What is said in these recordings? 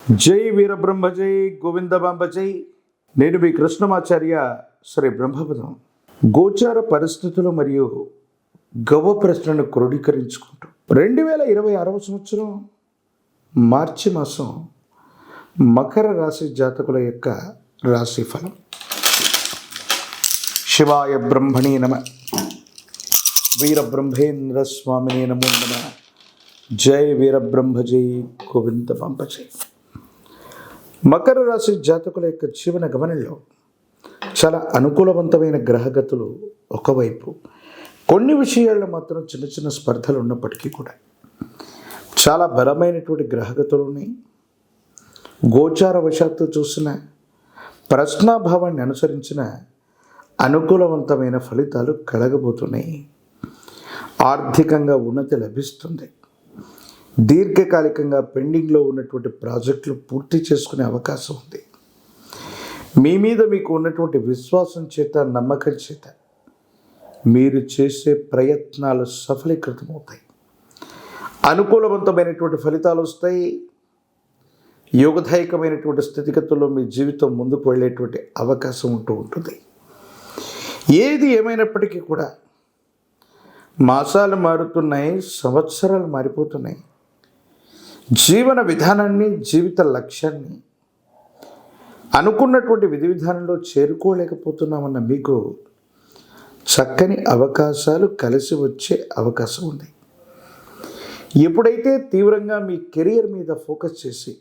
జై వీరబ్రహ్మ జై గోవిందబాంబ జై. నేను మీ కృష్ణమాచార్య శ్రీ బ్రహ్మపదం. గోచార పరిస్థితులు మరియు గవ్వ ప్రశ్నను క్రోడీకరించుకుంటూ 2026 సంవత్సరం మార్చి మాసం మకర రాశి జాతకుల యొక్క రాశి ఫలం. శివాయ బ్రహ్మణే నమ, వీరబ్రహ్మేంద్ర స్వామినే నమో నమ. జై వీరబ్రహ్మ జై గోవిందబాంబ జై. మకర రాశి జాతకుల యొక్క జీవన గమనంలో చాలా అనుకూలవంతమైన గ్రహగతులు ఒకవైపు, కొన్ని విషయాల్లో మాత్రం చిన్న చిన్న స్పర్ధలు ఉన్నప్పటికీ కూడా చాలా బలమైనటువంటి గ్రహగతులు ఉన్నాయి. గోచార వశాత్తు చూసిన ప్రశ్నాభావాన్ని అనుసరించిన అనుకూలవంతమైన ఫలితాలు కలగబోతున్నాయి. ఆర్థికంగా ఉన్నతి లభిస్తుంది. దీర్ఘకాలికంగా పెండింగ్లో ఉన్నటువంటి ప్రాజెక్టులు పూర్తి చేసుకునే అవకాశం ఉంది. మీ మీద మీకు ఉన్నటువంటి విశ్వాసం చేత, నమ్మకం చేత మీరు చేసే ప్రయత్నాలు సఫలీకృతమవుతాయి. అనుకూలవంతమైనటువంటి ఫలితాలు వస్తాయి. యోగదాయకమైనటువంటి స్థితిగతుల్లో మీ జీవితం ముందుకు వెళ్ళేటువంటి అవకాశం ఉంటుంది. ఏది ఏమైనప్పటికీ కూడా మాసాలు మారుతున్నాయి, సంవత్సరాలు మారిపోతున్నాయి. జీవన విధానాన్ని, జీవిత లక్ష్యాన్ని అనుకున్నటువంటి విధి విధానంలో చేరుకోలేకపోతున్నామన్న మీకు చక్కని అవకాశాలు కలిసి వచ్చే అవకాశం ఉంది. ఎప్పుడైతే తీవ్రంగా మీ కెరియర్ మీద ఫోకస్ చేసి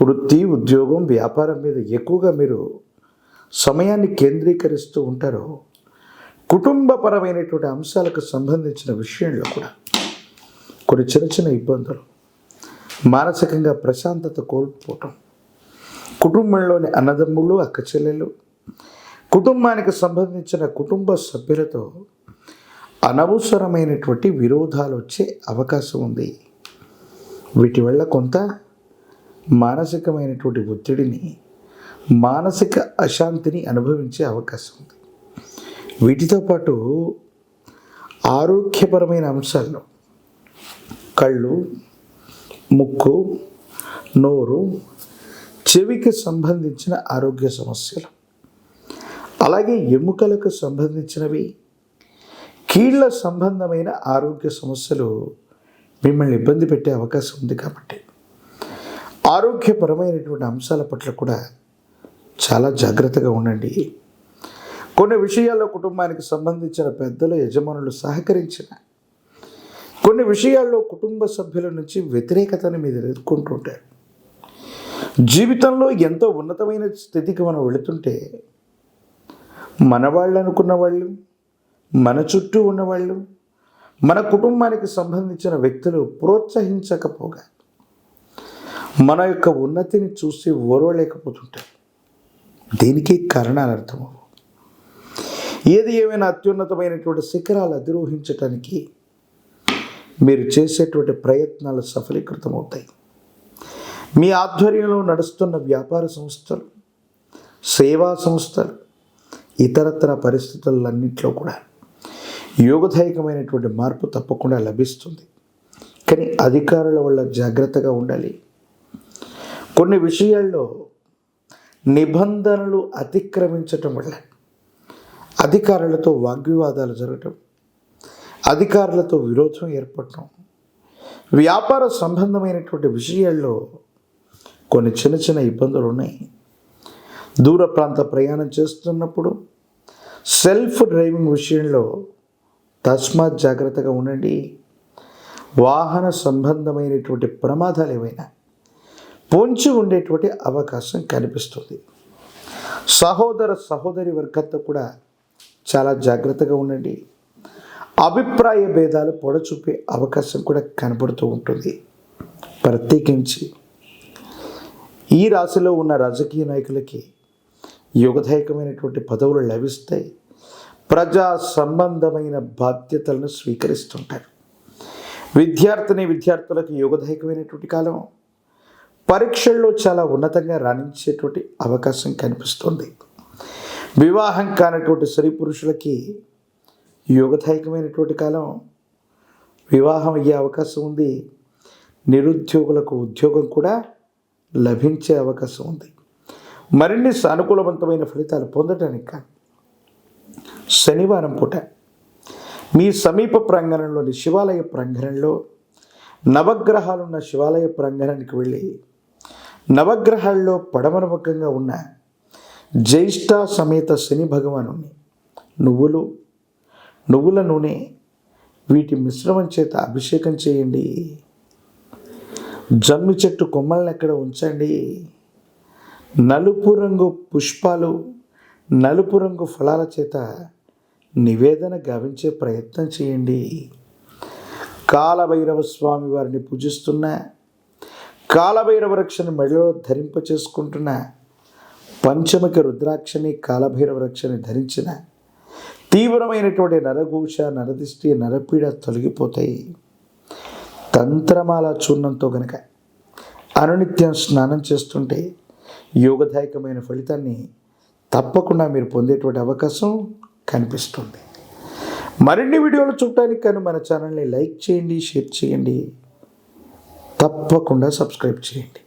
వృత్తి, ఉద్యోగం, వ్యాపారం మీద ఎక్కువగా మీరు సమయాన్ని కేంద్రీకరిస్తూ ఉంటారో, కుటుంబపరమైనటువంటి అంశాలకు సంబంధించిన విషయంలో కూడా కొన్ని చిన్న చిన్న ఇబ్బందులు, మానసికంగా ప్రశాంతత కోల్పోవటం, కుటుంబంలోని అన్నదమ్ముళ్ళు, అక్క చెల్లెళ్ళు, కుటుంబానికి సంబంధించిన కుటుంబ సభ్యులతో అనవసరమైనటువంటి విరోధాలు వచ్చే అవకాశం ఉంది. వీటి వల్ల కొంత మానసికమైనటువంటి ఒత్తిడిని, మానసిక అశాంతిని అనుభవించే అవకాశం ఉంది. వీటితో పాటు ఆరోగ్యపరమైన అంశాల్లో కళ్ళు, ముక్కు, నోరు, చెవికి సంబంధించిన ఆరోగ్య సమస్యలు, అలాగే ఎముకలకు సంబంధించినవి, కీళ్ళ సంబంధమైన ఆరోగ్య సమస్యలు మిమ్మల్ని ఇబ్బంది పెట్టే అవకాశం ఉంది. కాబట్టి ఆరోగ్యపరమైనటువంటి అంశాల పట్ల కూడా చాలా జాగ్రత్తగా ఉండండి. కొన్ని విషయాల్లో కుటుంబానికి సంబంధించిన పెద్దలు, యజమానులు సహకరించిన, కొన్ని విషయాల్లో కుటుంబ సభ్యుల నుంచి వ్యతిరేకతను మీరు ఎదుర్కొంటుంటారు. జీవితంలో ఎంతో ఉన్నతమైన స్థితికి మనం వెళుతుంటే మన వాళ్ళు అనుకున్న వాళ్ళు, మన చుట్టూ ఉన్నవాళ్ళు, మన కుటుంబానికి సంబంధించిన వ్యక్తులు ప్రోత్సహించకపోగా మన యొక్క ఉన్నతిని చూసి ఓర్వలేకపోతుంటారు. దీనికి కారణాలు అర్థమవు. ఏది ఏమైనా అత్యున్నతమైనటువంటి శిఖరాలు అధిరోహించటానికి మీరు చేసేటువంటి ప్రయత్నాలు సఫలీకృతమవుతాయి. మీ ఆధ్వర్యంలో నడుస్తున్న వ్యాపార సంస్థలు, సేవా సంస్థలు, ఇతరత్ర పరిస్థితులన్నింటిలో కూడా యోగదాయకమైనటువంటి మార్పు తప్పకుండా లభిస్తుంది. కానీ అధికారుల వల్ల జాగ్రత్తగా ఉండాలి. కొన్ని విషయాల్లో నిబంధనలు అతిక్రమించటం వల్ల అధికారులతో వాగ్వివాదాలు జరగటం, అధికారులతో విరోధం ఏర్పడటం, వ్యాపార సంబంధమైనటువంటి విషయాల్లో కొన్ని చిన్న చిన్న ఇబ్బందులు ఉన్నాయి. దూర ప్రాంత ప్రయాణం చేస్తున్నప్పుడు సెల్ఫ్ డ్రైవింగ్ విషయంలో తస్మాత్ జాగ్రత్తగా ఉండండి. వాహన సంబంధమైనటువంటి ప్రమాదాలు ఏవైనా పొంచి ఉండేటువంటి అవకాశం కనిపిస్తుంది. సహోదర సహోదరి వర్గంతో కూడా చాలా జాగ్రత్తగా ఉండండి. అభిప్రాయ భేదాలు పొడచూపే అవకాశం కూడా కనబడుతూ ఉంటుంది. ప్రత్యేకించి ఈ రాశిలో ఉన్న రాజకీయ నాయకులకి యోగదాయకమైనటువంటి పదవులు లభిస్తాయి. ప్రజా సంబంధమైన బాధ్యతలను స్వీకరిస్తుంటారు. విద్యార్థులకు యోగదాయకమైనటువంటి కాలం. పరీక్షల్లో చాలా ఉన్నతంగా రాణించేటువంటి అవకాశం కనిపిస్తుంది. వివాహం కానటువంటి స్త్రీ పురుషులకి యోగదాయకమైనటువంటి కాలం. వివాహం అయ్యే అవకాశం ఉంది. నిరుద్యోగులకు ఉద్యోగం కూడా లభించే అవకాశం ఉంది. మరిన్ని సానుకూలవంతమైన ఫలితాలు పొందడానికి శనివారం పూట మీ సమీప ప్రాంగణంలోని శివాలయ ప్రాంగణంలో నవగ్రహాలున్న శివాలయ ప్రాంగణానికి వెళ్ళి నవగ్రహాల్లో పడమర ముఖంగా ఉన్న జ్యేష్ఠ సమేత శని భగవాను నువ్వుల నూనె వీటి మిశ్రమం చేత అభిషేకం చేయండి. జమ్మి చెట్టు కొమ్మల్ని ఎక్కడ ఉంచండి. నలుపు రంగు పుష్పాలు, నలుపు రంగు ఫలాల చేత నివేదన గావించే ప్రయత్నం చేయండి. కాలభైరవ స్వామి వారిని పూజిస్తున్న, కాలభైరవ రక్షని మెడలో ధరింప చేసుకుంటున్న, పంచముఖ రుద్రాక్షని కాలభైరవ రక్షని ధరించిన తీవ్రమైనటువంటి నరఘోష, నరదిష్టి, నరపీడ తొలగిపోతాయి. తంత్రమాల చూర్ణంతో గనక అనునిత్యం స్నానం చేస్తుంటే యోగదాయకమైన ఫలితాన్ని తప్పకుండా మీరు పొందేటువంటి అవకాశం కనిపిస్తుంది. మరిన్ని వీడియోలు చూడటానికి కానీ మన ఛానల్ని లైక్ చేయండి, షేర్ చేయండి, తప్పకుండా సబ్స్క్రైబ్ చేయండి.